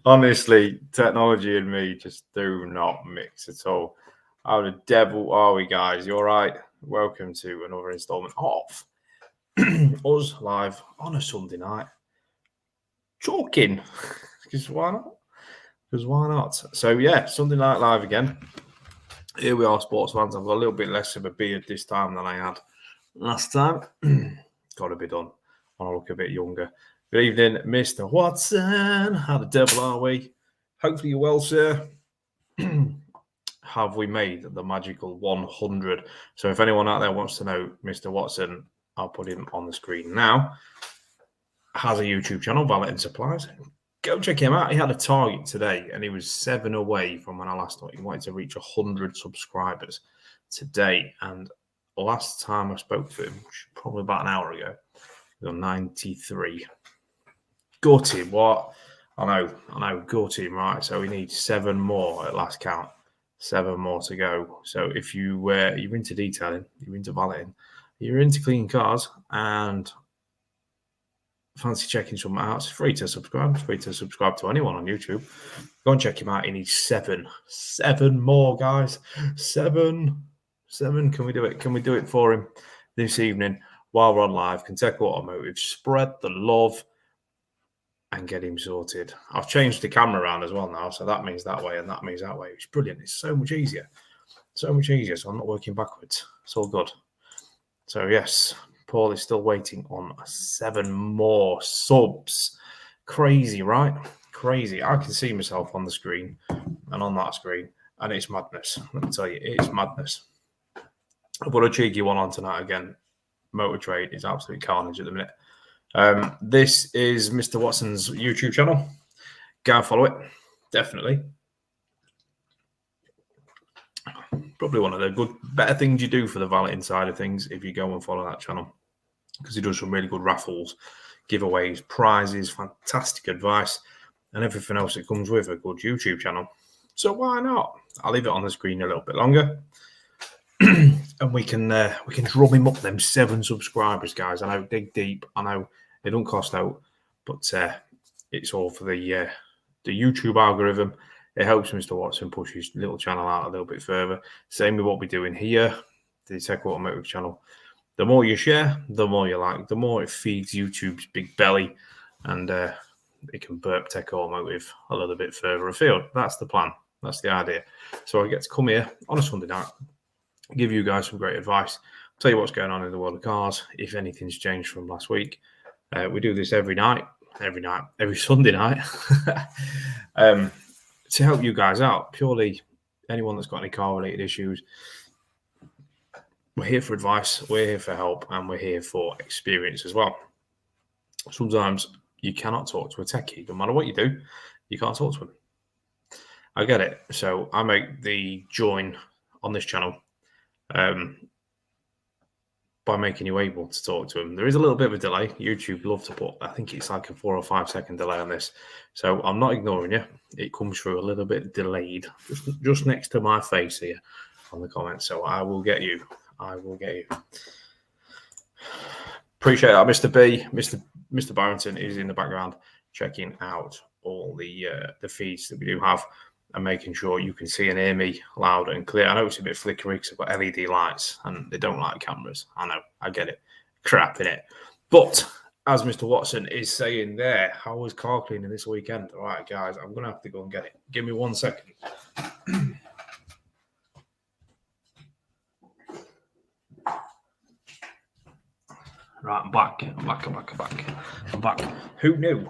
Honestly, technology and me just do not mix at all. How the devil are we, guys? You all right? Welcome to another installment of us live on a Sunday night talking. Because why not? Because why not? So, yeah, Sunday night live again. Here we are, sports fans. I've got a little bit less of a beard this time than I had last time. Got to be done. I want to look a bit younger. Good evening, Mr. Watson. How the devil are we? Hopefully you're well, sir. Have we made the magical 100? So if anyone out there wants to know Mr. Watson, I'll put him on the screen now. Has a YouTube channel, Valet Supplies. Go check him out. He had a target today, and he was 7 away from when I last thought he wanted to reach 100 subscribers today. And last time I spoke to him, probably about an hour ago, he was on 93. Go team, what? I know, go team, right? So we need 7 more at last count. 7 more to go. So if you're into detailing, you're into valeting, you're into cleaning cars, and fancy checking something out, it's free to subscribe. It's free to subscribe to anyone on YouTube. Go and check him out. He needs 7 more, guys. 7. Can we do it? Can we do it for him this evening while we're on live? Kentucky Automotive, spread the love and get him sorted. I've changed the camera around as well now, so that means that way and that means that way. It's brilliant. It's so much easier. So much easier. So I'm not working backwards. It's all good. So yes, Paul is still waiting on 7 more subs. Crazy, right? Crazy. I can see myself on the screen and on that screen, and it's madness. Let me tell you, it's madness. I've got a cheeky one on tonight again. Motor Trade is absolute carnage at the minute. This is Mr. Watson's YouTube channel. Go and follow it. Definitely. Probably one of the better things you do for the valeting side of things if you go and follow that channel, because he does some really good raffles, giveaways, prizes, fantastic advice, and everything else that comes with a good YouTube channel. So why not? I'll leave it on the screen a little bit longer. And we can drum him up them 7 subscribers, guys. I know, dig deep. I know it don't cost out, but it's all for the YouTube algorithm. It helps Mr. Watson push his little channel out a little bit further. Same with what we're doing here, the Tech Automotive channel. The more you share, the more you like. The more it feeds YouTube's big belly, and it can burp Tech Automotive a little bit further afield. That's the plan. That's the idea. So I get to come here on a Sunday night, give you guys some great advice, tell you what's going on in the world of cars, if anything's changed from last week. We do this every Sunday night, to help you guys out. Purely anyone that's got any car-related issues, we're here for advice, we're here for help, and we're here for experience as well. Sometimes you cannot talk to a techie. No matter what you do, you can't talk to them. I get it. So I make the join on this channel by making you able to talk to them. There is a little bit of a delay. YouTube love to put, I think it's like a 4 or 5 second delay on this. So I'm not ignoring you. It comes through a little bit delayed, just next to my face here on the comments. So I will get you. I will get you. Appreciate that, Mr. B. Mr. Barrington is in the background checking out all the feeds that we do have and making sure you can see and hear me loud and clear. I know it's a bit flickery because I've got LED lights and they don't like cameras. I know, I get it. Crap in it. But as Mr. Watson is saying there, how was car cleaning this weekend? All right, guys, I'm going to have to go and get it. Give me 1 second. Right, I'm back. I'm back. Who knew?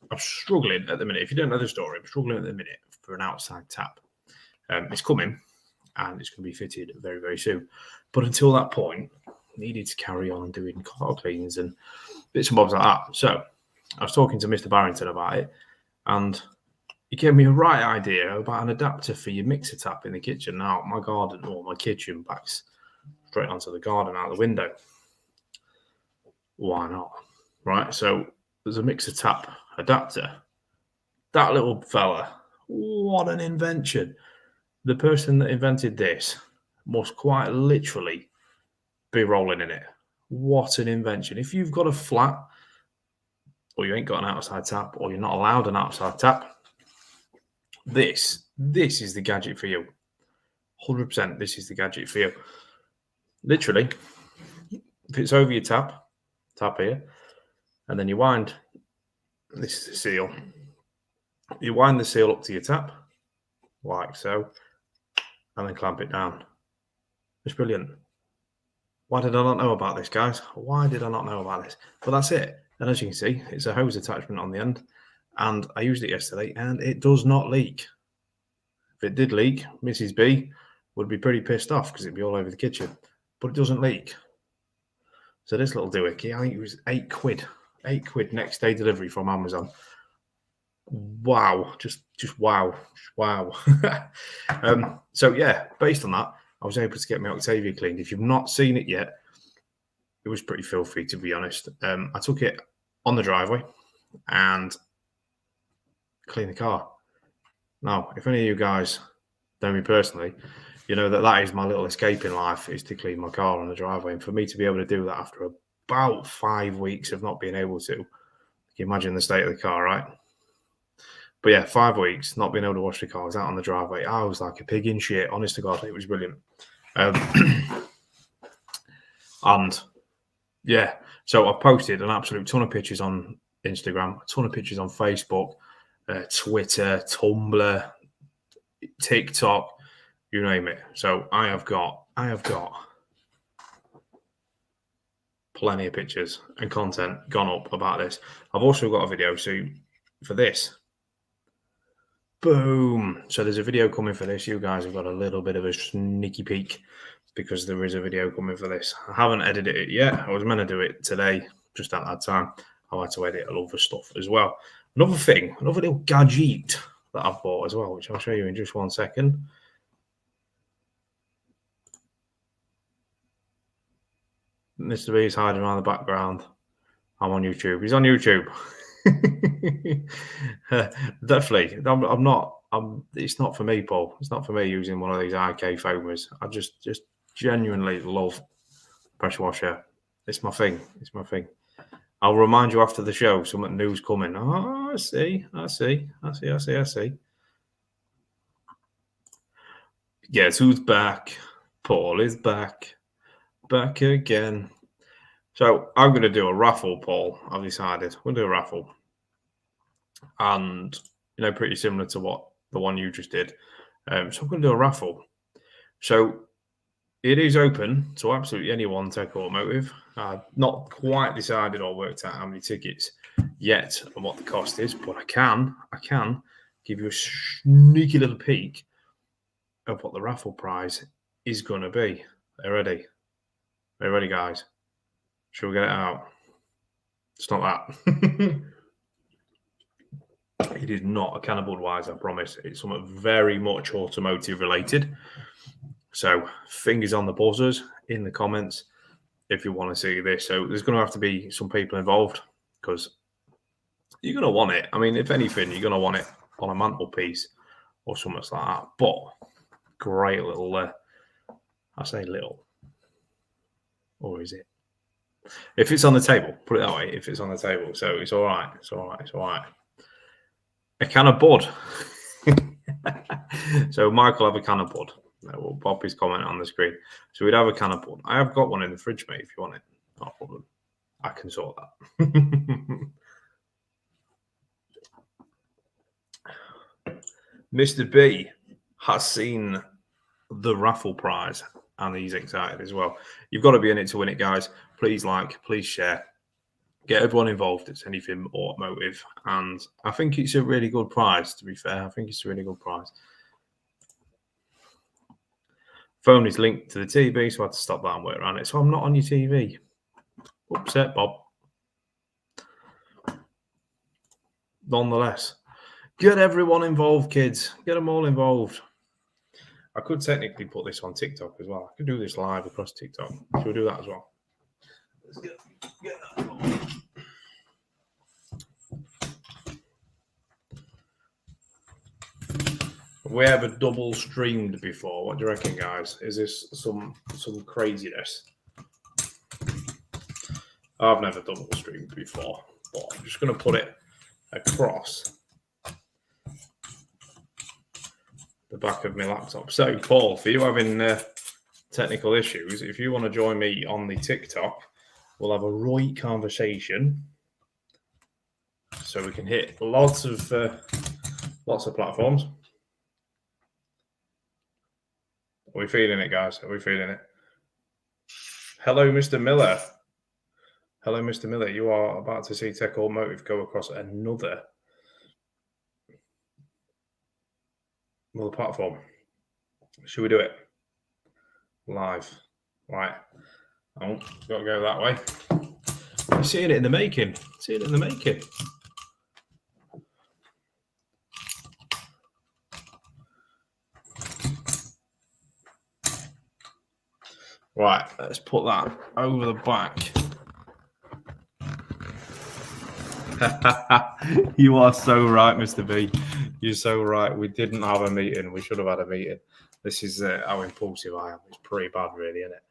I'm struggling at the minute. If you don't know the story, I'm struggling at the minute for an outside tap. It's coming, and it's going to be fitted very, very soon. But until that point, I needed to carry on doing car cleans and bits and bobs like that. So I was talking to Mr. Barrington about it, and he gave me a right idea about an adapter for your mixer tap in the kitchen. Now, my garden or my kitchen backs straight onto the garden out the window. Why not? Right, so there's a mixer tap adapter. That little fella, what an invention. The person that invented this must quite literally be rolling in it. What an invention. If you've got a flat, or you ain't got an outside tap, or you're not allowed an outside tap, this is the gadget for you. 100% this is the gadget for you. Literally, fits over your tap here, and then you wind, this is the seal, you wind the seal up to your tap, like so, and then clamp it down. It's brilliant. Why did I not know about this, guys? Why did I not know about this? But that's it. And as you can see, it's a hose attachment on the end, and I used it yesterday, and it does not leak. If it did leak, Mrs. B would be pretty pissed off because it'd be all over the kitchen, but it doesn't leak. So this little doohickey, I think it was £8. £8 next day delivery from Amazon. Wow, just wow. So yeah, based on that, I was able to get my Octavia cleaned. If you've not seen it yet, it was pretty filthy, to be honest. I took it on the driveway and cleaned the car. Now, if any of you guys know me personally, you know that is my little escape in life, is to clean my car on the driveway. And for me to be able to do that after about 5 weeks of not being able to, you can imagine the state of the car, right? But yeah, 5 weeks, not being able to wash the car. I was out on the driveway. I was like a pig in shit. Honest to God, it was brilliant. And yeah, so I posted an absolute ton of pictures on Instagram, a ton of pictures on Facebook, Twitter, Tumblr, TikTok, you name it. So I have got plenty of pictures and content gone up about this. I've also got a video for this. Boom. So there's a video coming for this. You guys have got a little bit of a sneaky peek because there is a video coming for this. I haven't edited it yet. I was meant to do it today, just at that time. I had to edit a lot of stuff as well. Another little gadget that I've bought as well, which I'll show you in just 1 second. Mr. B is hiding around the background. I'm on YouTube. He's on YouTube. Definitely. I'm not. It's not for me, Paul. It's not for me using one of these IK foamers. I just genuinely love pressure washer. It's my thing. I'll remind you after the show. Something new's coming. Oh, I see. Guess who's back? Paul is back again. So I'm going to do a raffle, Paul. I've decided we'll do a raffle, and pretty similar to what the one you just did. So I'm going to do a raffle. So it is open to absolutely anyone, Tech Automotive. I've not quite decided or worked out how many tickets yet and what the cost is, but I can give you a sneaky little peek of what the raffle prize is going to be. Are you ready? Are you ready, guys? Shall we get it out? It's not that. It is not a can of Budweiser, I promise. It's something very much automotive related. So, fingers on the buzzers in the comments if you want to see this. So, there's going to have to be some people involved because you're going to want it. I mean, if anything, you're going to want it on a mantelpiece or something like that. But great little, I say little, or is it? If it's on the table, put it that way. If it's on the table, so it's all right. It's all right. It's all right. A can of Bud. So Michael have a can of Bud. We'll pop his comment on the screen. So we'd have a can of Bud. I have got one in the fridge, mate. If you want it, not a problem. I can sort that. Mr. B has seen the raffle prize and he's excited as well. You've got to be in it to win it, guys. Please like, please share. Get everyone involved. It's anything automotive. And I think it's a really good prize, to be fair. I think it's a really good prize. Phone is linked to the TV, so I had to stop that and work around it. So I'm not on your TV. Upset, Bob. Nonetheless, get everyone involved, kids. Get them all involved. I could technically put this on TikTok as well. I could do this live across TikTok. Should we do that as well? Let's get that going. We ever double streamed before? What do you reckon, guys? Is this some craziness? I've never double streamed before, but I'm just going to put it across the back of my laptop. So, Paul, for you having technical issues, if you want to join me on the TikTok, we'll have a right conversation, so we can hit lots of platforms. Are we feeling it, guys? Are we feeling it? Hello, Mr. Miller. Hello, Mr. Miller. You are about to see Tech Automotive go across another platform. Should we do it live? Right. Oh, got to go that way. You're seeing it in the making. Seeing it in the making. Right, let's put that over the back. You are so right, Mr. B. You're so right. We didn't have a meeting. We should have had a meeting. This is how impulsive I am. It's pretty bad, really, isn't it?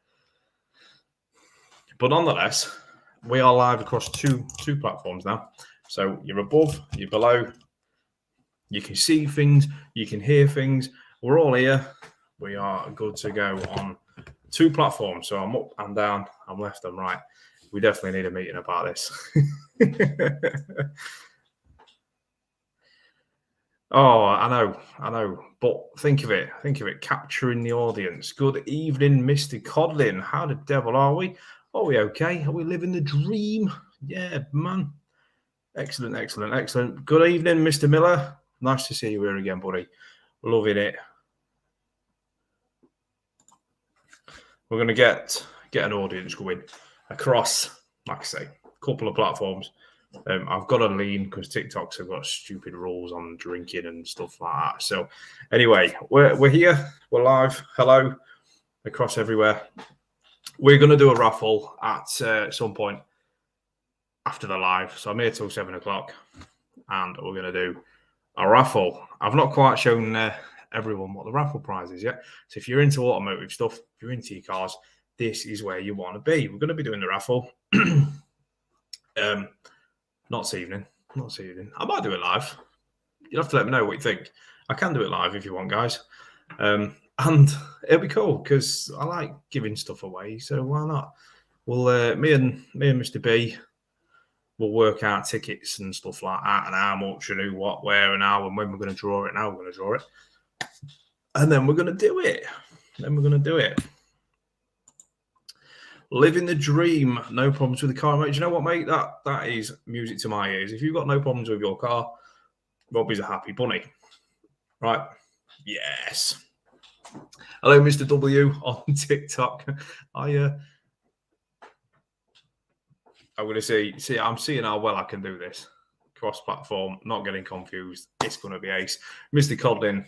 But nonetheless, we are live across two platforms now. So you're above, you're below. You can see things. You can hear things. We're all here. We are good to go on 2 platforms. So I'm up and down. I'm left and right. We definitely need a meeting about this. Oh, I know. But think of it, capturing the audience. Good evening, Mr. Codlin. How the devil are we? Are we okay? Are we living the dream? Yeah, man. Excellent. Good evening, Mr. Miller. Nice to see you here again, buddy. Loving it. We're going to get an audience going across, like I say, a couple of platforms. I've got to lean because TikToks have got stupid rules on drinking and stuff like that. So anyway, we're here. We're live. Hello. Across everywhere. We're going to do a raffle at some point after the live. So I'm here till 7 o'clock and we're going to do a raffle. I've not quite shown everyone what the raffle prize is yet. So if you're into automotive stuff, if you're into your cars, this is where you want to be. We're going to be doing the raffle. Not this evening. I might do it live. You'll have to let me know what you think. I can do it live if you want, guys. And it'll be cool because I like giving stuff away. So why not? Well, me and Mr. B will work out tickets and stuff like that, and how much and who, what, where, and how, and when we're going to draw it. And how we're going to draw it, and then we're going to do it. Living the dream, no problems with the car, mate. Do you know what, mate? That is music to my ears. If you've got no problems with your car, Robbie's a happy bunny. Right? Yes. Hello, Mr. W on TikTok. I'm going to see, I'm seeing how well I can do this. Cross-platform, not getting confused. It's going to be ace. Mr. Codlin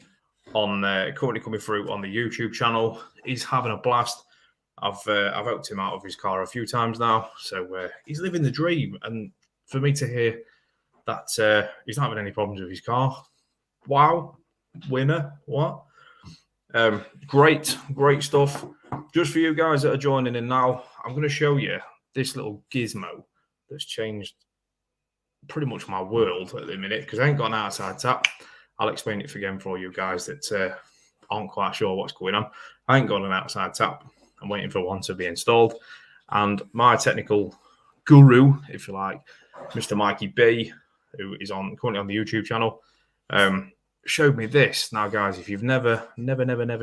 on currently coming through on the YouTube channel. He's having a blast. I've helped him out of his car a few times now, so he's living the dream. And for me to hear that he's not having any problems with his car, wow, winner, what? Great stuff. Just for you guys that are joining in now, I'm going to show you this little gizmo that's changed pretty much my world at the minute because I ain't got an outside tap. I'll explain it again for you guys that aren't quite sure what's going on. I ain't got an outside tap. I'm waiting for one to be installed. And my technical guru, if you like, Mr. Mikey B, who is currently on the YouTube channel, showed me this. Now, guys, if you've never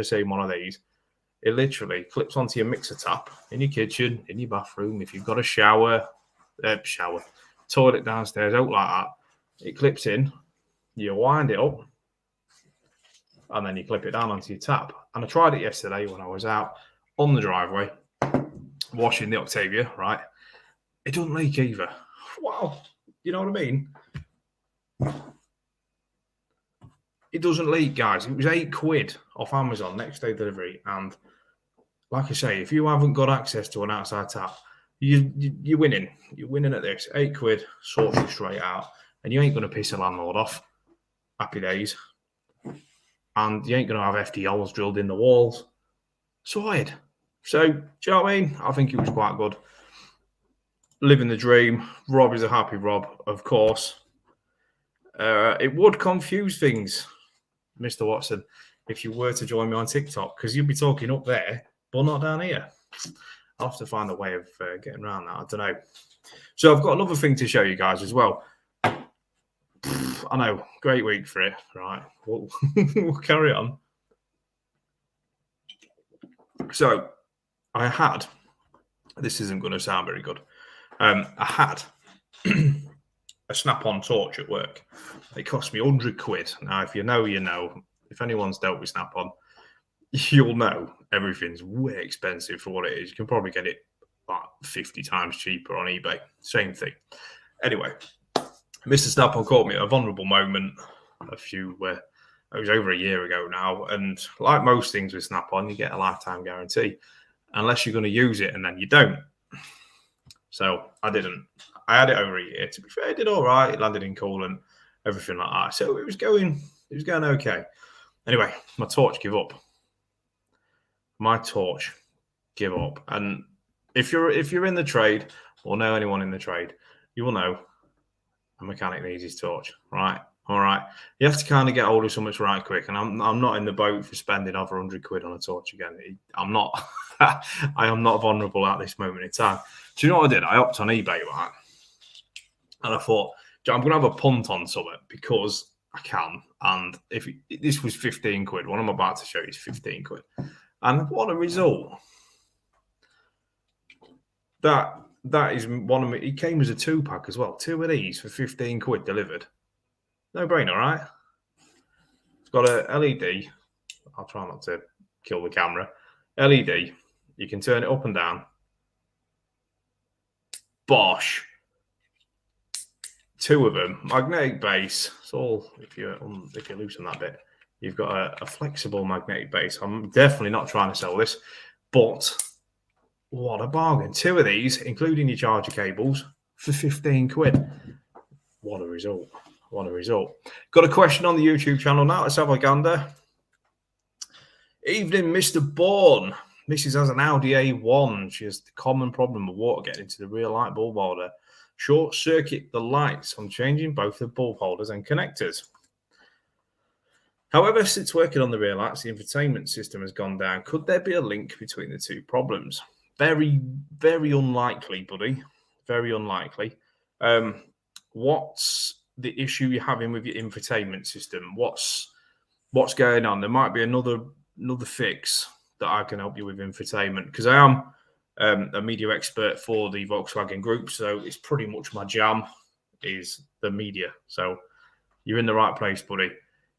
seen one of these, it literally clips onto your mixer tap in your kitchen, in your bathroom. If you've got a shower, toilet downstairs, out like that, it clips in, you wind it up, and then you clip it down onto your tap. And I tried it yesterday when I was out on the driveway, washing the Octavia, right? It doesn't leak either. Wow. You know what I mean? It doesn't leak, guys. It was £8 off Amazon, next day delivery. And like I say, if you haven't got access to an outside tap, you're winning. You're winning at this. £8 sorts you straight out. And you ain't going to piss a landlord off. Happy days. And you ain't going to have FD holes drilled in the walls. Sorted. So, do you know what I mean? I think it was quite good. Living the dream. Rob is a happy Rob, of course. It would confuse things, Mr. Watson, if you were to join me on TikTok, because you'd be talking up there, but not down here. I'll have to find a way of getting around that. I don't know. So I've got another thing to show you guys as well. I know, great week for it, right? We'll carry on. So I had, this isn't going to sound very good. I had a snap-on torch at work. It cost me £100. Now, if you know, you know. If anyone's dealt with snap-on, you'll know everything's way expensive for what it is. You can probably get it like 50 times cheaper on eBay. Same thing. Anyway, Mr. Snap-on caught me at a vulnerable moment it was over a year ago now. And like most things with Snap-on, you get a lifetime guarantee unless you're going to use it, and then you don't. So I didn't. I had it over a year. To be fair, it did all right. It landed in coolant, everything like that. So it was going okay. Anyway, my torch gave up. And if you're in the trade or know anyone in the trade, you will know a mechanic needs his torch, right? All right. You have to kind of get hold of something right quick. And I'm not in the boat for spending over £100 on a torch again. I'm not. I am not vulnerable at this moment in time. Do you know what I did? I opted on eBay, right? And I thought, I'm going to have a punt on something because I can. And this was £15, what I'm about to show you is £15. And what a result. That is one of me. It came as a 2-pack as well. 2 of these for £15 delivered. No brainer, right? It's got a LED. I'll try not to kill the camera. LED. You can turn it up and down. Bosh. 2 of them. Magnetic base. It's all, if you loosen that bit, you've got a flexible magnetic base. I'm definitely not trying to sell this, but what a bargain. 2 of these, including your charger cables, for £15. What a result. What a result. Got a question on the YouTube channel now. Let's have a gander. Evening, Mr. Bourne. Mrs. has an Audi A1. She has the common problem of water getting into the rear light bulb holder. Short circuit the lights on changing both the bulb holders and connectors. However, since working on the rear lights, the infotainment system has gone down. Could there be a link between the 2 problems? Very, very unlikely, buddy. Very unlikely. What's the issue you're having with your infotainment system? What's going on? There might be another fix that I can help you with infotainment, because I am a media expert for the Volkswagen Group, so it's pretty much my jam is the media. So you're in the right place, buddy.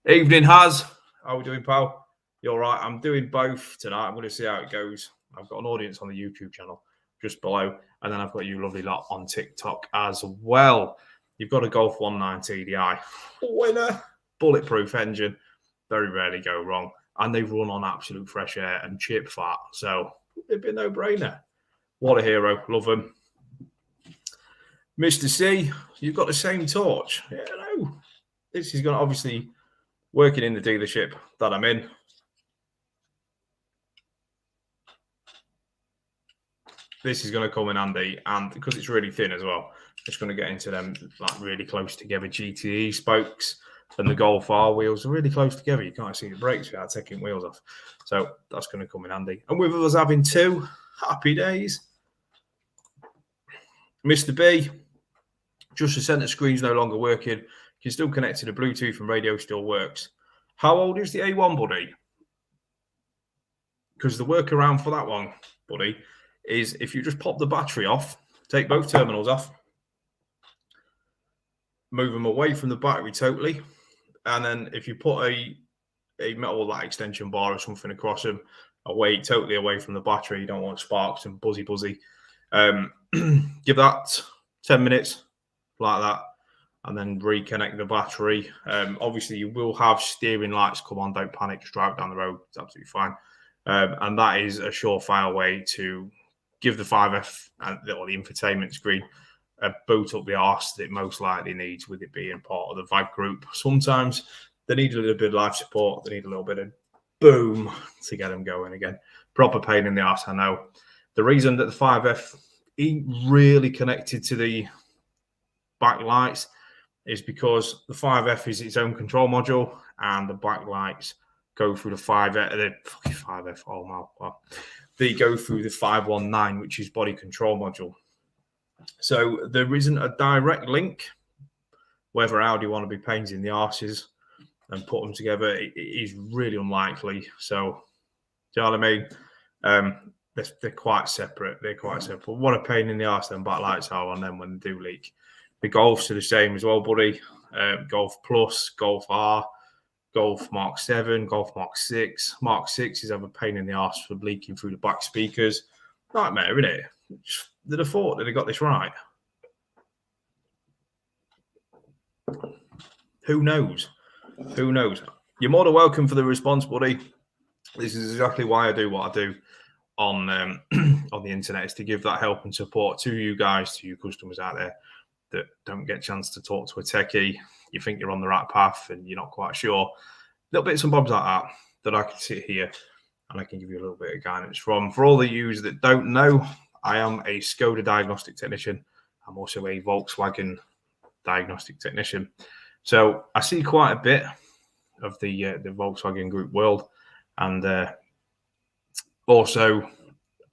Evening, Haz. How are we doing, pal? You're right. I'm doing both tonight. I'm going to see how it goes. I've got an audience on the YouTube channel just below, and then I've got you lovely lot on TikTok as well. You've got a Golf 19 TDI winner, bulletproof engine. Very rarely go wrong, and they run on absolute fresh air and chip fat, so it'd be a no-brainer. What a hero. Love him. Mr. C, you've got the same torch. Yeah, no. This is going to obviously working in the dealership that I'm in. This is going to come in handy, and because it's really thin as well, it's going to get into them like really close together GTE spokes, and the Golf R wheels are really close together. You can't see the brakes without taking wheels off. So that's going to come in handy. And with us having two, happy days. Mr. B, just the center screen's no longer working. You can still connect to the Bluetooth and radio still works. How old is the A1, buddy? Because the workaround for that one, buddy, is if you just pop the battery off, take both terminals off, move them away from the battery totally, and then if you put a metal like extension bar or something across them, totally away from the battery, you don't want sparks and buzzy. Give that 10 minutes like that, and then reconnect the battery. Obviously, you will have steering lights come on. Don't panic, just drive down the road. It's absolutely fine. And that is a surefire way to give the 5F and the infotainment screen a boot up the arse that it most likely needs, with it being part of the VAG group. Sometimes they need a little bit of life support. They need a little bit of boom to get them going again. Proper pain in the arse, I know. The reason that the 5F ain't really connected to the backlights is because the 5F is its own control module, and the backlights go through the 5F. The 5F, oh my God. They go through the 519, which is body control module. So there isn't a direct link. Whether Audi want to be pains in the arses and put them together, it is really unlikely. So, do you know what I mean? They're quite separate. What a pain in the arse them backlights are on them when they do leak. The Golfs are the same as well, buddy. Golf Plus, Golf R, Golf Mark 7, Golf Mark 6. Mark 6 is have a pain in the arse for leaking through the back speakers. Nightmare, isn't it? They'd have thought that they got this right. Who knows? You're more than welcome for the response, buddy. This is exactly why I do what I do on on the internet, is to give that help and support to you guys, to you customers out there that don't get a chance to talk to a techie. You think you're on the right path and you're not quite sure. Little bits and bobs like that I can sit here and I can give you a little bit of guidance from. For all the users that don't know, I am a Skoda diagnostic technician. I'm also a Volkswagen diagnostic technician. So I see quite a bit of the Volkswagen Group world, and also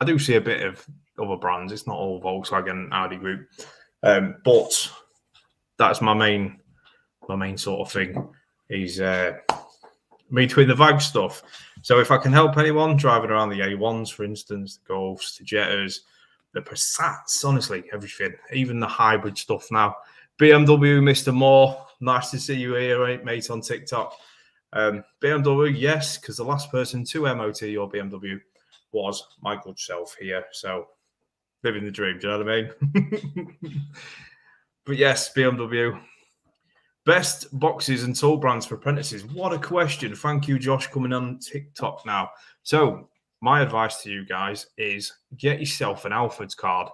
I do see a bit of other brands. It's not all Volkswagen, Audi Group, but that's my main sort of thing is me between the VAG stuff. So if I can help anyone driving around the A1s, for instance, the Golfs, the Jettas, the Passats, honestly, everything, even the hybrid stuff now. BMW, Mr. Moore, nice to see you here, mate, on TikTok. BMW, yes, because the last person to MOT your BMW was my good self here. So living the dream, do you know what I mean? But yes, BMW. Best boxes and tool brands for apprentices. What a question. Thank you, Josh, coming on TikTok now. So my advice to you guys is get yourself an Alfred's card.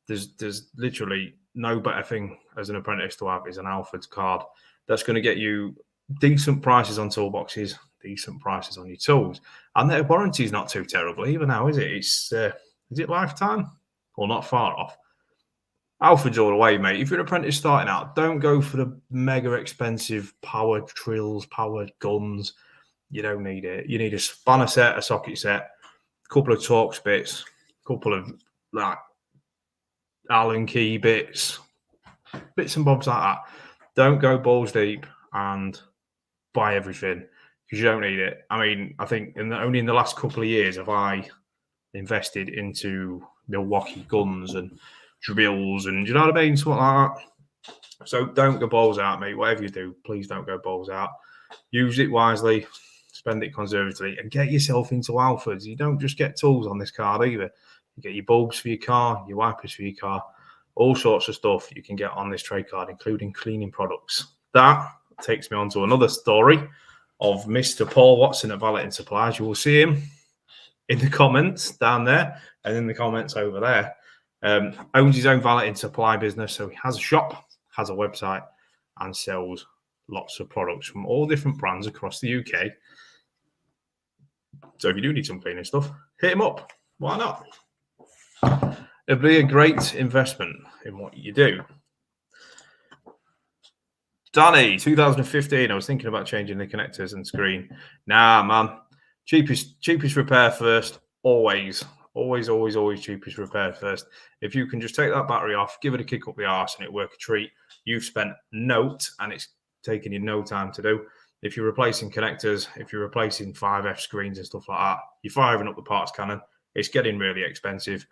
There's literally no better thing as an apprentice to have is an Alfred's card. That's going to get you decent prices on toolboxes, decent prices on your tools. And their warranty is not too terrible even now, is it? Is it lifetime? Or not far off? Alfred's all the way, mate. If you're an apprentice starting out, don't go for the mega expensive power drills, power guns. You don't need it. You need a spanner set, a socket set, a couple of Torx bits, a couple of like Allen key bits and bobs like that. Don't go balls deep and buy everything because you don't need it. I mean, I think only in the last couple of years have I invested into Milwaukee guns and drills and, you know what I mean? Something like that. So don't go balls out, mate. Whatever you do, please don't go balls out. Use it wisely. spend it conservatively, and get yourself into Alfords. You don't just get tools on this card either. You get your bulbs for your car, your wipers for your car, all sorts of stuff you can get on this trade card, including cleaning products. That takes me on to another story of Mr. Paul Watson at Valeting Supplies. You will see him in the comments down there and in the comments over there. Owns his own valeting supply business, so he has a shop, has a website, and sells lots of products from all different brands across the UK. So if you do need some cleaning stuff, hit him up. Why not? It'll be a great investment in what you do. Danny, 2015. I was thinking about changing the connectors and screen. Nah, man. Cheapest repair first. Always cheapest repair first. If you can just take that battery off, give it a kick up the arse, and it work a treat. You've spent note, and it's taking you no time to do. If you're replacing connectors, if you're replacing 5F screens and stuff like that, you're firing up the parts cannon. It's getting really expensive,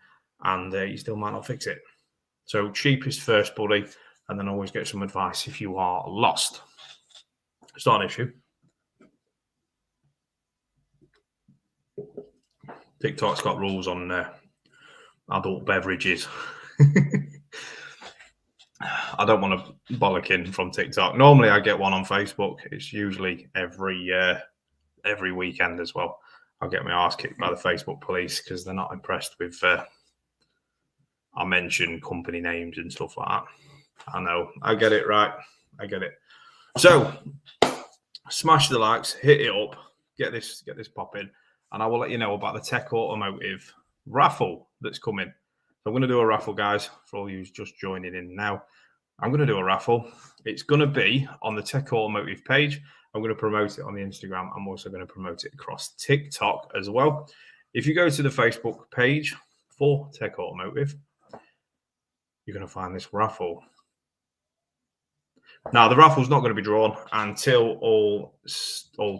and you still might not fix it. So cheapest first, buddy, and then always get some advice if you are lost. It's not an issue. TikTok's got rules on adult beverages. I don't want to bollock in from TikTok. Normally, I get one on Facebook. It's usually every weekend as well. I'll get my ass kicked by the Facebook police because they're not impressed with I mention company names and stuff like that. I know. I get it, right? I get it. So, smash the likes, hit it up, get this popping, and I will let you know about the Tech Automotive raffle that's coming. So I'm going to do a raffle, guys, for all you just joining in now. I'm going to do a raffle. It's going to be on the Tech Automotive page. I'm going to promote it on the Instagram. I'm also going to promote it across TikTok as well. If you go to the Facebook page for Tech Automotive, you're going to find this raffle. Now, the raffle's not going to be drawn until all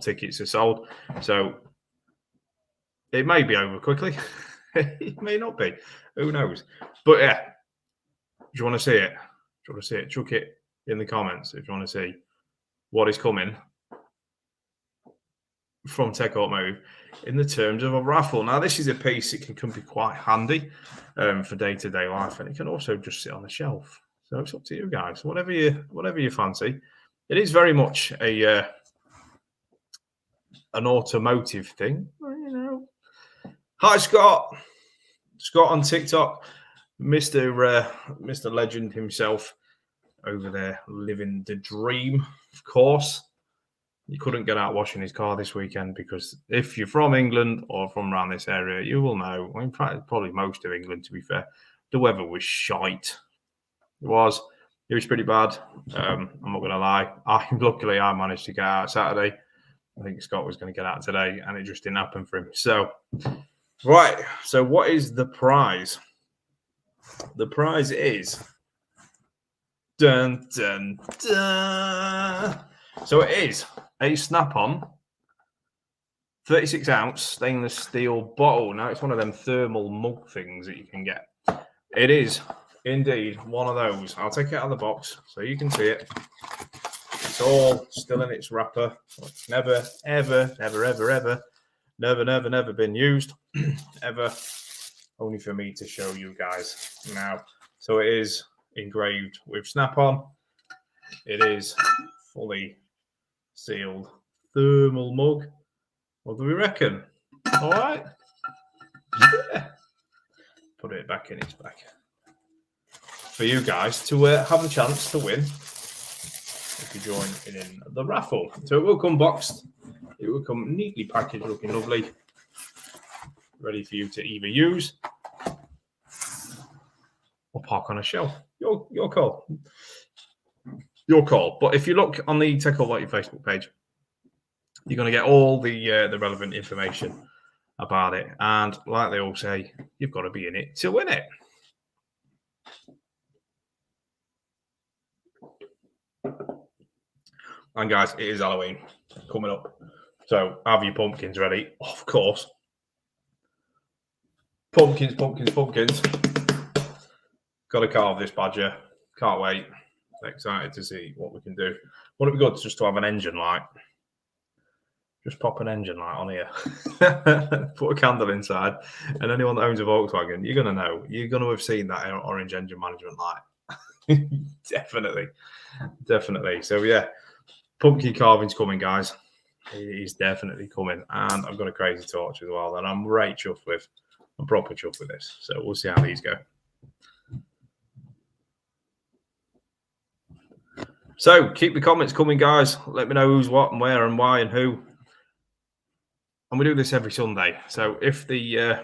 tickets are sold. So it may be over quickly. It may not be. Who knows? But yeah, do you want to see it? Do you want to see it? Chuck it in the comments if you want to see what is coming from Tech Automotive in the terms of a raffle. Now, this is a piece that can be quite handy for day-to-day life, and it can also just sit on the shelf. So it's up to you guys. Whatever you fancy. It is very much an automotive thing, you know. Hi, Scott. Scott on TikTok, Mr. Legend himself over there, living the dream. Of course, he couldn't get out washing his car this weekend because if you're from England or from around this area, you will know. In fact, probably most of England, to be fair, the weather was shite. It was pretty bad. I'm not going to lie. Luckily, I managed to get out Saturday. I think Scott was going to get out today, and it just didn't happen for him. So, right. So, what is the prize? The prize is dun dun dun. So it is a Snap-on 36-ounce stainless steel bottle. Now it's one of them thermal mug things that you can get. It is indeed one of those. I'll take it out of the box so you can see it. It's all still in its wrapper. It's never been used ever. Only for me to show you guys now. So it is engraved with Snap-on. It is fully sealed thermal mug. What do we reckon? All right. Yeah. Put it back in its bag. For you guys to have a chance to win if you join in the raffle. So it will come boxed. It will come neatly packaged, looking lovely. Ready for you to either use or park on a shelf. Your call. Your call. But if you look on the Tech Automotive Facebook page, you're going to get all the relevant information about it. And like they all say, you've got to be in it to win it. And guys, it is Halloween coming up. So have your pumpkins ready, of course. Pumpkins. Got to carve this badger. Can't wait. Excited to see what we can do. Wouldn't it be good just to have an engine light? Just pop an engine light on here, put a candle inside, and anyone that owns a Volkswagen, you're going to know. You're going to have seen that orange engine management light. Definitely. So, yeah, pumpkin carving's coming, guys. He's definitely coming. And I've got a crazy torch as well that I'm right chuffed with. I'm proper chuffed with this. So we'll see how these go. So keep the comments coming, guys. Let me know who's what and where and why and who. And we do this every Sunday. So if the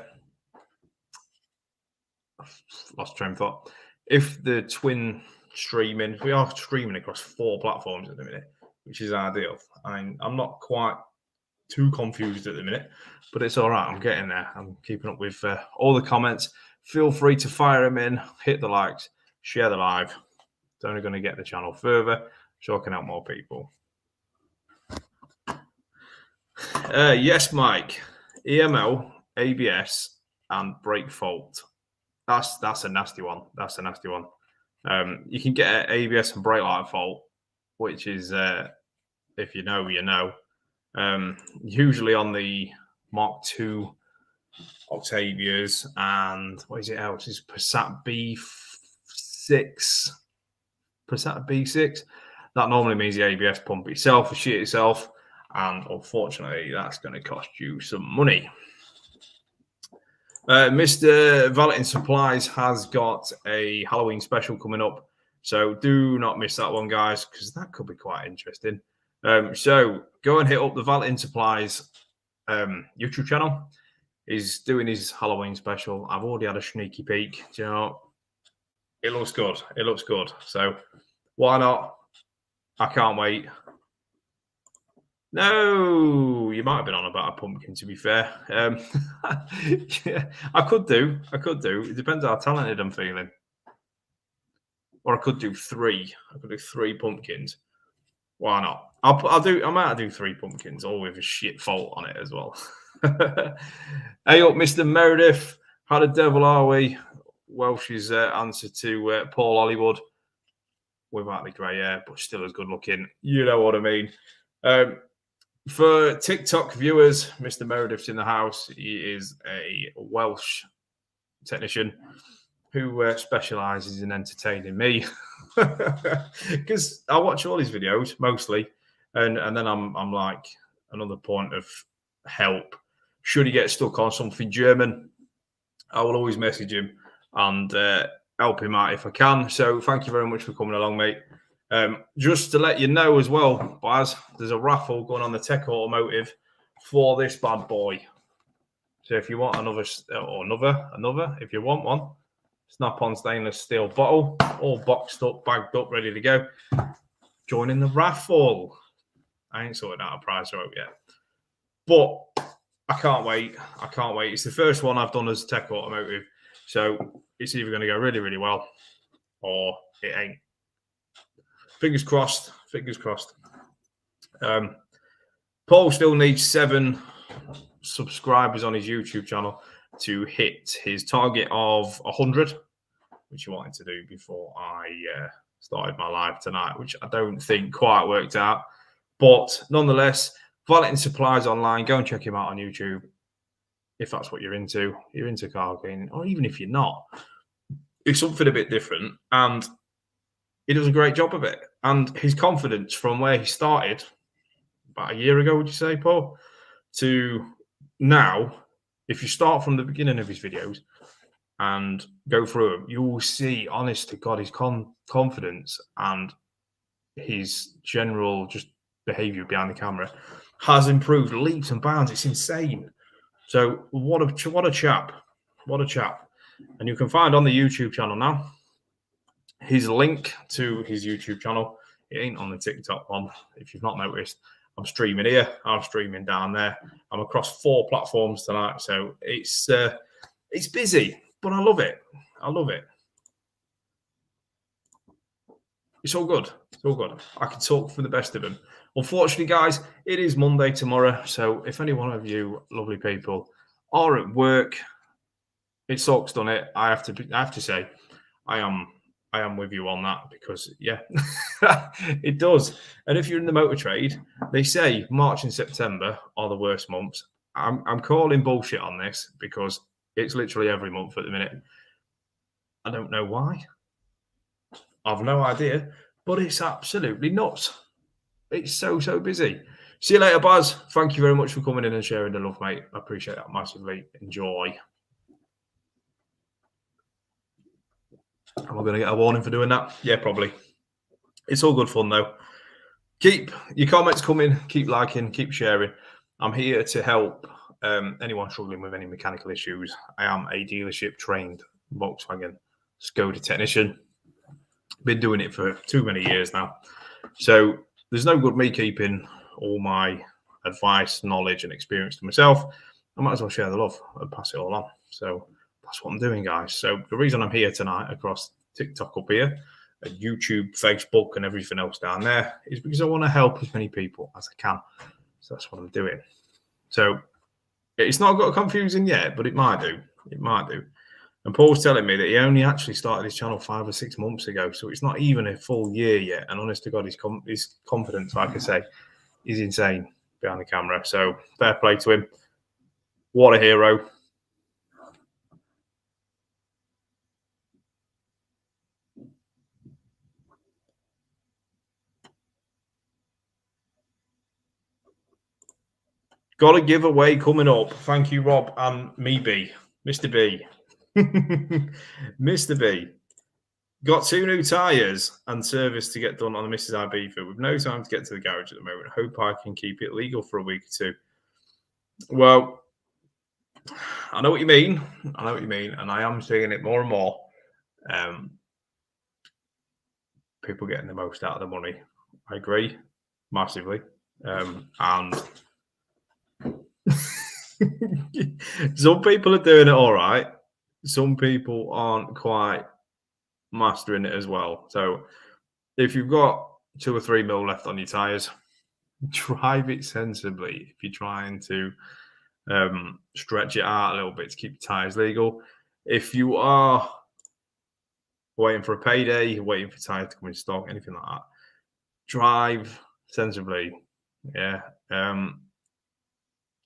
lost train of thought. If the twin streaming, we are streaming across 4 platforms at the minute, which is ideal. I'm not quite too confused at the minute, but it's all right. I'm getting there. I'm keeping up with all the comments. Feel free to fire them in, hit the likes, share the live. It's only going to get the channel further, so I can help more people. Yes, Mike. EML, ABS, and brake fault. That's a nasty one. You can get an ABS and brake light fault, which is, if you know, you know. Usually on the Mark II Octavias and what is it else? Is Passat B6? Passat B6. That normally means the ABS pump itself will shit itself, and unfortunately, that's going to cost you some money. Mr. Valeting Supplies has got a Halloween special coming up, so do not miss that one, guys, because that could be quite interesting. So go and hit up the Valeting Supplies YouTube channel. He's doing his Halloween special. I've already had a sneaky peek. Do you know, it looks good. It looks good. So why not? I can't wait. No, you might have been on about a pumpkin, to be fair. Yeah, I could do. It depends how talented I'm feeling. Or I could do 3. I could do 3 pumpkins. Why not? I might do 3 pumpkins, all with a shit fault on it as well. Hey up, Mr. Meredith. How the devil are we? Welsh's answer to Paul Hollywood. Without the grey hair, but still as good looking. You know what I mean. For TikTok viewers, Mr. Meredith's in the house. He is a Welsh technician who specialises in entertaining me. Because I watch all his videos mostly, and then I'm like another point of help. Should he get stuck on something German, I will always message him and help him out if I can. So thank you very much for coming along, mate. Just to let you know as well, Baz, there's a raffle going on the Tech Automotive for this bad boy. So if you want another, if you want one, snap-on stainless steel bottle, all boxed up, bagged up, ready to go. Join in the raffle. I ain't sorted out a prize out yet, but I can't wait. It's the first one I've done as Tech Automotive, so it's either going to go really, really well, or it ain't. Fingers crossed. Paul still needs 7 subscribers on his YouTube channel to hit his target of 100, which he wanted to do before I started my live tonight, which I don't think quite worked out. But nonetheless, Valeting Supplies online. Go and check him out on YouTube if that's what you're into. You're into car cleaning, or even if you're not. It's something a bit different, and he does a great job of it. And his confidence from where he started about a year ago, would you say, Paul, to now, if you start from the beginning of his videos and go through them, you will see, honest to God, his confidence and his general just behavior behind the camera has improved leaps and bounds. It's insane. So what a chap. And you can find on the YouTube channel now his link to his YouTube channel. It ain't on the TikTok one, if you've not noticed. I'm streaming here, I'm streaming down there. I'm across 4 platforms tonight, so it's busy, but I love it. It's all good. I can talk for the best of them. Unfortunately, guys, it is Monday tomorrow, so if any one of you lovely people are at work, it sucks, doesn't it? I have to say, I am I am with you on that because, yeah, it does. And if you're in the motor trade, they say March and September are the worst months. I'm calling bullshit on this because it's literally every month at the minute. I don't know why. I've no idea, but it's absolutely nuts. It's so busy. See you later, Baz. Thank you very much for coming in and sharing the love, mate. I appreciate that massively. Enjoy. Am I going to get a warning for doing that? Yeah, probably. It's all good fun, though. Keep your comments coming. Keep liking. Keep sharing. I'm here to help anyone struggling with any mechanical issues. I am a dealership trained Volkswagen Skoda technician. Been doing it for too many years now. So there's no good me keeping all my advice, knowledge, and experience to myself. I might as well share the love and pass it all on. So that's what I'm doing, guys. So the reason I'm here tonight across TikTok up here, and YouTube, Facebook, and everything else down there is because I want to help as many people as I can. So that's what I'm doing. So it's not got confusing yet, but it might do. It might do. And Paul's telling me that he only actually started his channel 5 or 6 months ago, so it's not even a full year yet. And honest to God, his confidence, like I say, is insane behind the camera. So fair play to him. What a hero. Got a giveaway coming up. Thank you, Rob and me, B. Mr. B. Mr. B. Got 2 new tyres and service to get done on the Mrs. Ibiza with no time to get to the garage at the moment. Hope I can keep it legal for a week or two. Well, I know what you mean. I know what you mean. And I am seeing it more and more. People getting the most out of the money. I agree massively. And some people are doing it all right. Some people aren't quite mastering it as well. So if you've got 2 or 3 mil left on your tyres, drive it sensibly. If you're trying to stretch it out a little bit to keep your tyres legal. If you are waiting for a payday, waiting for tyres to come in stock, anything like that, drive sensibly. Yeah.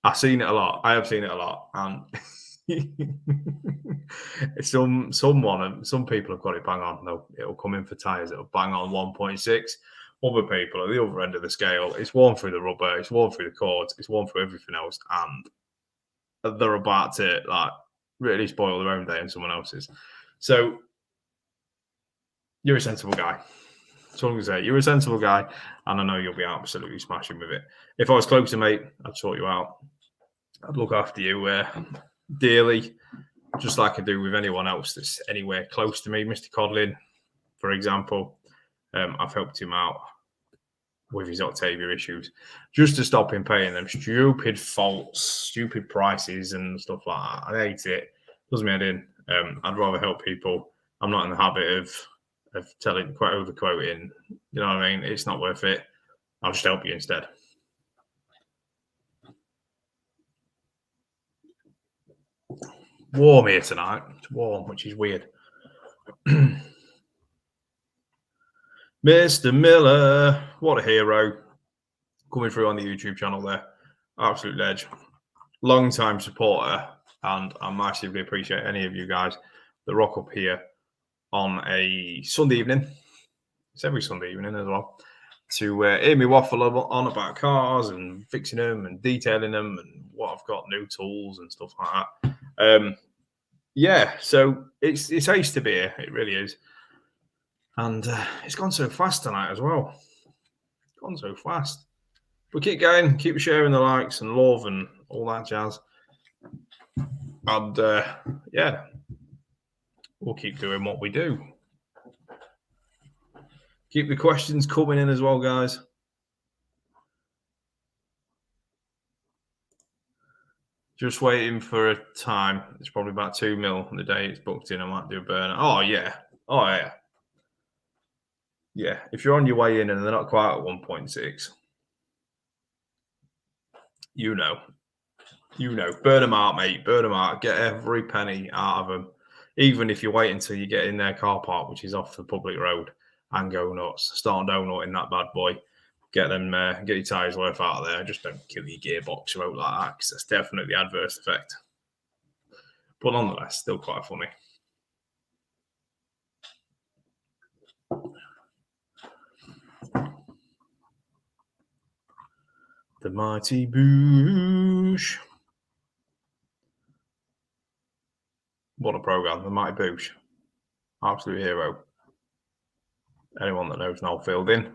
I've seen it a lot. I have seen it a lot. And some people have got it bang on. It'll come in for tyres. It'll bang on 1.6. Other people at the other end of the scale, it's worn through the rubber, it's worn through the cords, it's worn through everything else, and they're about to like really spoil their own day and someone else's. So you're a sensible guy. That's all I'm gonna say. You're a sensible guy, and I know you'll be absolutely smashing with it. If I was closer, mate, I'd sort you out. I'd look after you dearly, just like I do with anyone else that's anywhere close to me. Mr. Codlin, for example, I've helped him out with his Octavia issues, just to stop him paying them stupid faults, stupid prices and stuff like that. I hate it. Does me head in. I'd rather help people. I'm not in the habit of telling, quite overquoting. You know what I mean? It's not worth it. I'll just help you instead. Warm here tonight. It's warm, which is weird. Mr. Miller, what a hero. Coming through on the YouTube channel there. Absolute ledge. Long-time supporter, and I massively appreciate any of you guys that rock up here on a Sunday evening. It's every Sunday evening as well. To hear me waffle on about cars and fixing them and detailing them and what I've got, new tools and stuff like that. Yeah, so it's ace to be here. It really is. And it's gone so fast tonight as well. It's gone so fast. But keep going, keep sharing the likes and love and all that jazz. And yeah, we'll keep doing what we do. Keep the questions coming in as well, guys. Just waiting for a time. It's probably about 2 mil the day it's booked in. I might do a burner. Oh, yeah. Oh, yeah. Yeah. If you're on your way in and they're not quite at 1.6, you know. Burn them out, mate. Burn them out. Get every penny out of them. Even if you wait until you get in their car park, which is off the public road, and go nuts, start donut in that bad boy. Get your tyres worth out of there. Just don't kill your gearbox or out like that, because that's definitely adverse effect. But nonetheless, still quite funny. The mighty Boosh. What a program, the mighty Boosh. Absolute hero. Anyone that knows Noel Fielding.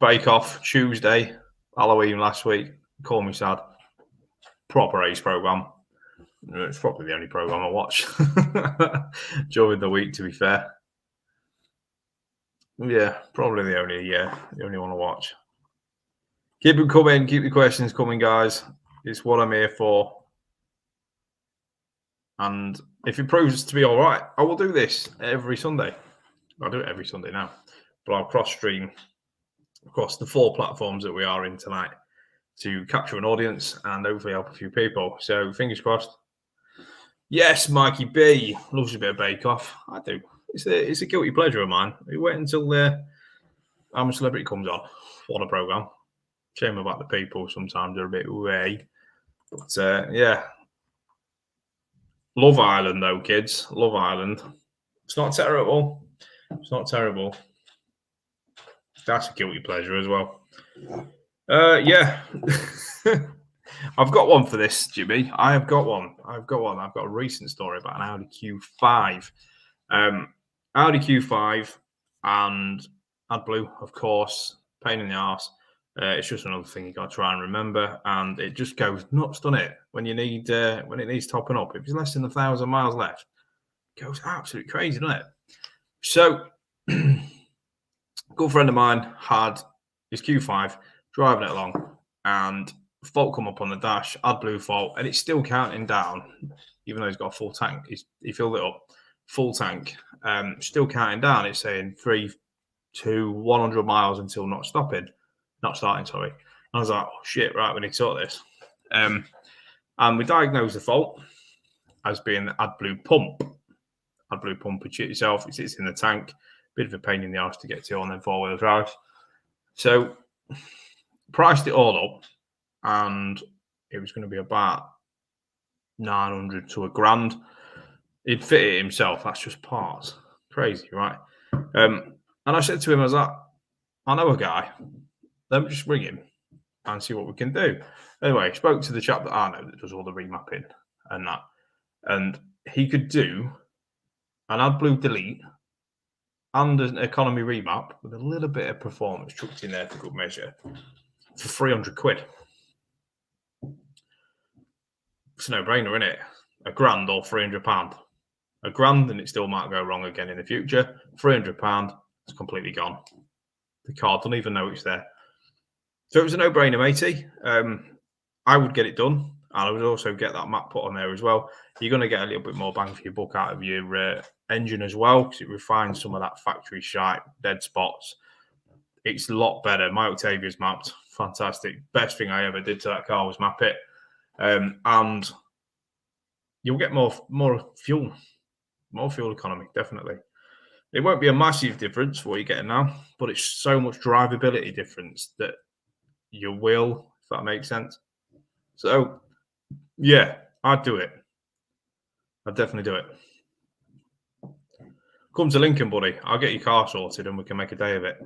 Bake Off Tuesday, Halloween last week. Call me sad. Proper ace program. It's probably the only program I watch during the week, to be fair. Yeah, probably the only one I watch. Keep them coming. Keep the questions coming, guys. It's what I'm here for. And if it proves to be all right, I will do this every Sunday. I'll do it every Sunday now. But I'll cross-stream across the 4 platforms that we are in tonight to capture an audience and hopefully help a few people. So fingers crossed. Yes, Mikey B loves a bit of Bake Off. I do. It's a guilty pleasure of mine. We wait until I'm a Celebrity comes on a program. Shame about the people. Sometimes they're a bit vague. But yeah. Love Island, though, kids. Love Island. It's not terrible. It's not terrible. That's a guilty pleasure as well. Yeah. I've got one for this, Jimmy. I've got a recent story about an Audi Q5. Audi Q5 and AdBlue, of course, pain in the arse. It's just another thing you got to try and remember, and it just goes nuts, doesn't it? When it needs topping up, if it's less than 1,000 miles left, it goes absolutely crazy, doesn't it? So, a good friend of mine had his Q5 driving it along, and fault come up on the dash, AdBlue fault, and it's still counting down, even though he's got a full tank. He filled it up, full tank, still counting down. It's saying 3 to 100 miles until not starting. And I was like, oh shit, right, we need to sort this. And we diagnosed the fault as being the AdBlue pump. AdBlue pump, you shit yourself, it sits in the tank, bit of a pain in the arse to get to on then 4-wheel drive. So priced it all up, and it was going to be about 900 to $1,000. He'd fit it himself. That's just parts. Crazy, right? And I said to him, I was like, I know a guy. Let me just ring him and see what we can do. Anyway, I spoke to the chap that I know that does all the remapping and that. And he could do an AdBlue delete and an economy remap with a little bit of performance chucked in there for good measure for 300 quid. It's a no-brainer, isn't it? £1,000 or £300. £1,000 and it still might go wrong again in the future. £300, it's completely gone. The car doesn't even know it's there. So it was a no-brainer, matey. I would get it done. And I would also get that map put on there as well. You're going to get a little bit more bang for your buck out of your engine as well, because it refines some of that factory shite, dead spots. It's a lot better. My Octavia's mapped. Fantastic. Best thing I ever did to that car was map it. And you'll get more fuel economy, definitely. It won't be a massive difference for what you're getting now, but it's so much drivability difference that you will, if that makes sense. So, yeah, I'd do it. I'd definitely do it. Come to Lincoln, buddy. I'll get your car sorted and we can make a day of it.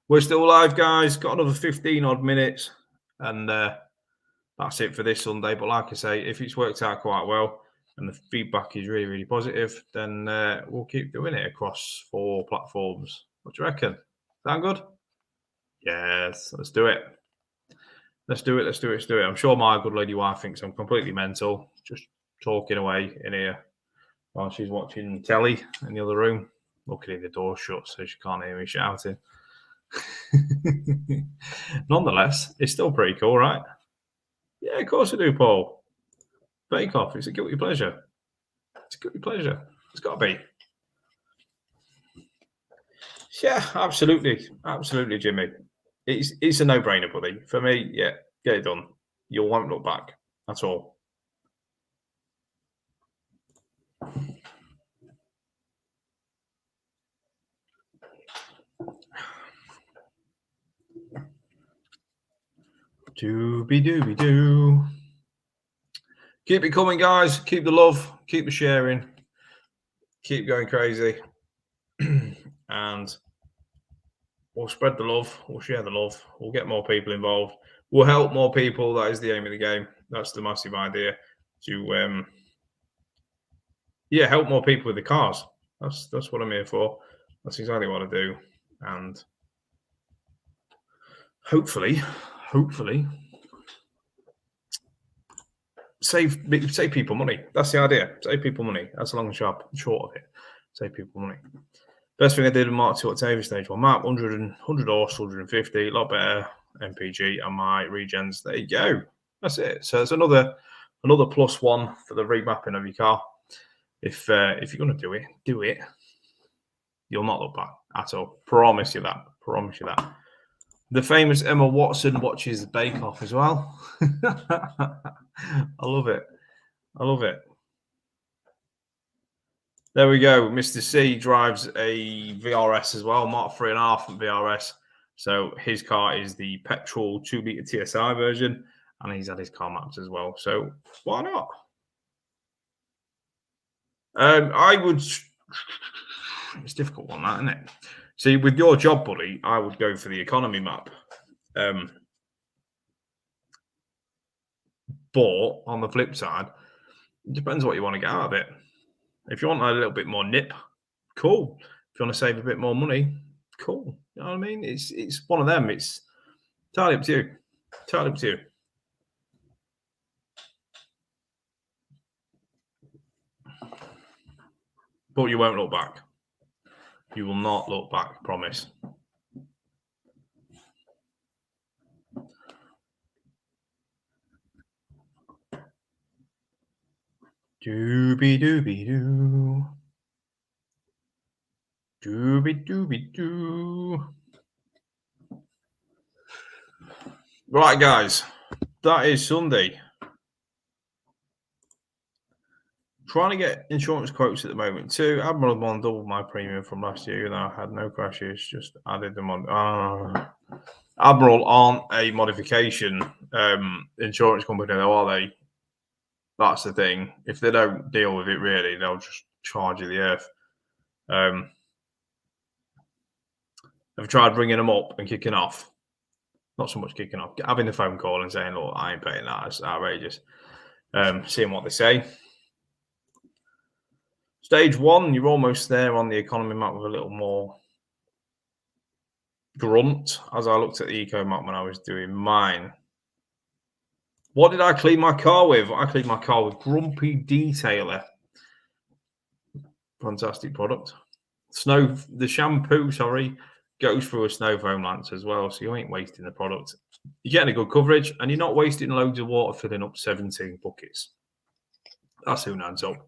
We're still live, guys. Got another 15 odd minutes. And that's it for this Sunday. But like I say, if it's worked out quite well and the feedback is really, really positive, then we'll keep doing it across 4 platforms. What do you reckon? Sound good? Yes, let's do it. Let's do it. I'm sure my good lady wife thinks I'm completely mental, just talking away in here while she's watching telly in the other room. Luckily, the door's shut, so she can't hear me shouting. Nonetheless, it's still pretty cool, right? Yeah, of course I do, Paul. Bake Off, it's a guilty pleasure. It's a guilty pleasure. It's got to be. Yeah, absolutely, Jimmy. It's a no-brainer, buddy. For me, yeah, get it done. You won't look back at all. Dooby-dooby-doo. Keep it coming, guys. Keep the love. Keep the sharing. Keep going crazy. And we'll spread the love. We'll share the love. We'll get more people involved. We'll help more people. That is the aim of the game. That's the massive idea. To help more people with the cars. That's what I'm here for. That's exactly what I do. And hopefully save people money. That's the idea. Save people money. That's the long and short of it. Save people money. Best thing I did in Mark 2 Octavia Stage 1 map, 100 horse, 150, a lot better MPG, and my regens. There you go. That's it. So it's another +1 for the remapping of your car. If you're going to do it. You'll not look back at all. Promise you that. The famous Emma Watson watches Bake Off as well. I love it. There we go. Mr. C drives a VRS as well, Mark 3.5 VRS. So his car is the petrol 2-litre TSI version, and he's had his car mapped as well. So why not? I would. It's a difficult one, that, isn't it? See, with your job, buddy, I would go for the economy map. But on the flip side, it depends what you want to get out of it. If you want a little bit more nip, cool. If you want to save a bit more money, cool. You know what I mean? It's one of them. It's entirely up to you. But you won't look back. You will not look back, promise. Dooby-dooby-doo. Dooby-dooby-doo. Right, guys. That is Sunday. Trying to get insurance quotes at the moment too. Admiral one doubled my premium from last year, and I had no crashes. Just added them on. Admiral aren't a modification insurance company, though, are they? That's the thing. If they don't deal with it, really, they'll just charge you the earth. I've tried ringing them up and kicking off. Not so much kicking off, having the phone call and saying, "Look, I ain't paying that. It's outrageous." Seeing what they say. Stage 1, you're almost there on the economy map with a little more grunt. As I looked at the eco map when I was doing mine. What did I clean my car with? I cleaned my car with Grumpy Detailer. Fantastic product. The shampoo, goes through a snow foam lance as well, so you ain't wasting the product. You're getting a good coverage, and you're not wasting loads of water filling up 17 buckets. That's who adds up.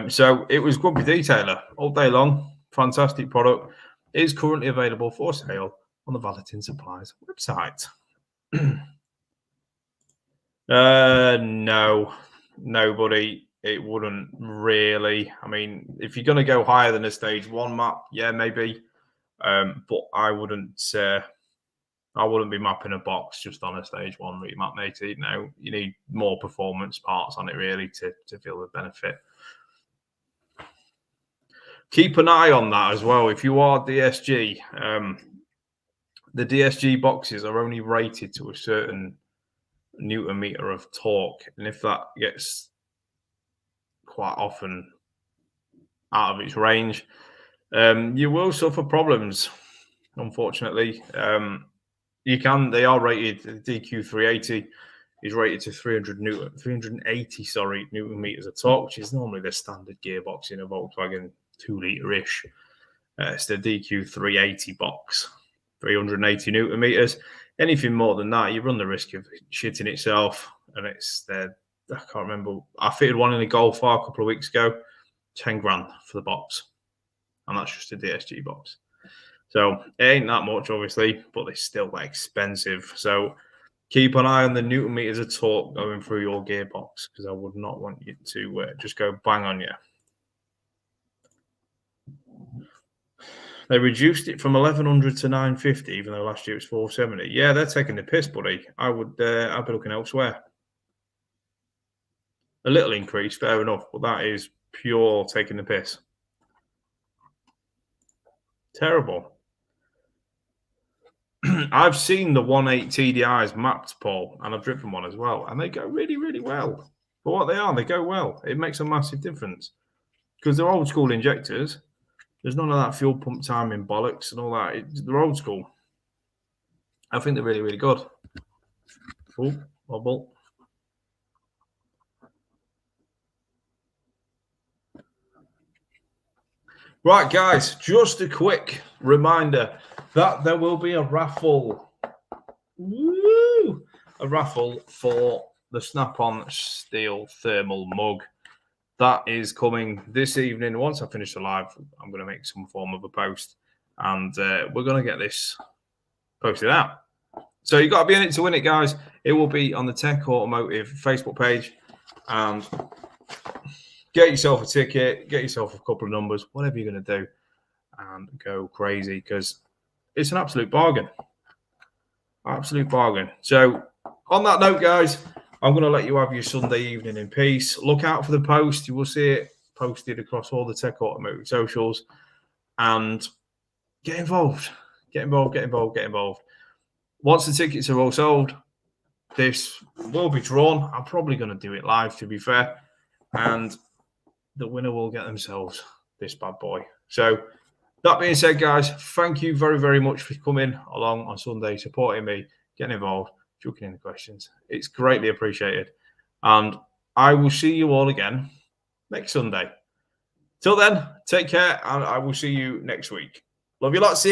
So it was Grumpy Detailer all day long. Fantastic product. It is currently available for sale on the Valetin Supplies website. No, nobody. It wouldn't really. I mean, if you're going to go higher than a stage 1 map, yeah, maybe. But I wouldn't be mapping a box just on a stage 1 remap, matey. No, you need more performance parts on it really to feel the benefit. Keep an eye on that as well. If you are DSG, the DSG boxes are only rated to a certain Newton meter of torque, and if that gets quite often out of its range, you will suffer problems. Unfortunately, they are rated. The DQ380 is rated to 380 Newton meters of torque, which is normally the standard gearbox in a Volkswagen 2-litre-ish. It's the DQ380 box, 380 Newton meters. Anything more than that, you run the risk of shitting itself. And it's I can't remember. I fitted one in a Golf R a couple of weeks ago, 10 grand for the box, and that's just a DSG box. So it ain't that much, obviously, but it's still expensive. So Keep an eye on the Newton meters of torque going through your gearbox, because I would not want you to just go bang on you. They reduced it from 1100 to 950, even though last year it was 470. Yeah, they're taking the piss, buddy. I'd be looking elsewhere. A little increase, fair enough, but that is pure taking the piss. Terrible. I've seen the 1.8 TDIs mapped, Paul, and I've driven one as well, and they go really, really well. For what they are, they go well. It makes a massive difference because they're old school injectors. There's none of that fuel pump timing bollocks and all that. They're old school. I think they're really, really good. Oh, bubble. Right, guys, just a quick reminder that there will be a raffle. Woo! A raffle for the Snap-on Steel Thermal Mug. That is coming this evening. Once I finish the live, I'm going to make some form of a post, and we're going to get this posted out. So you've got to be in it to win it, guys. It will be on the Tech Automotive Facebook page, and get yourself a ticket, get yourself a couple of numbers, whatever you're going to do, and go crazy because it's an absolute bargain. Absolute bargain. So on that note, guys, I'm going to let you have your Sunday evening in peace. Look out for the post. You will see it posted across all the Tech Automotive socials. And get involved. Get involved, get involved, get involved. Once the tickets are all sold, this will be drawn. I'm probably going to do it live, to be fair. And the winner will get themselves this bad boy. So that being said, guys, thank you very, very much for coming along on Sunday, supporting me, getting involved, chucking in the questions. It's greatly appreciated. And I will see you all again next Sunday. Till then, take care, and I will see you next week. Love you lots.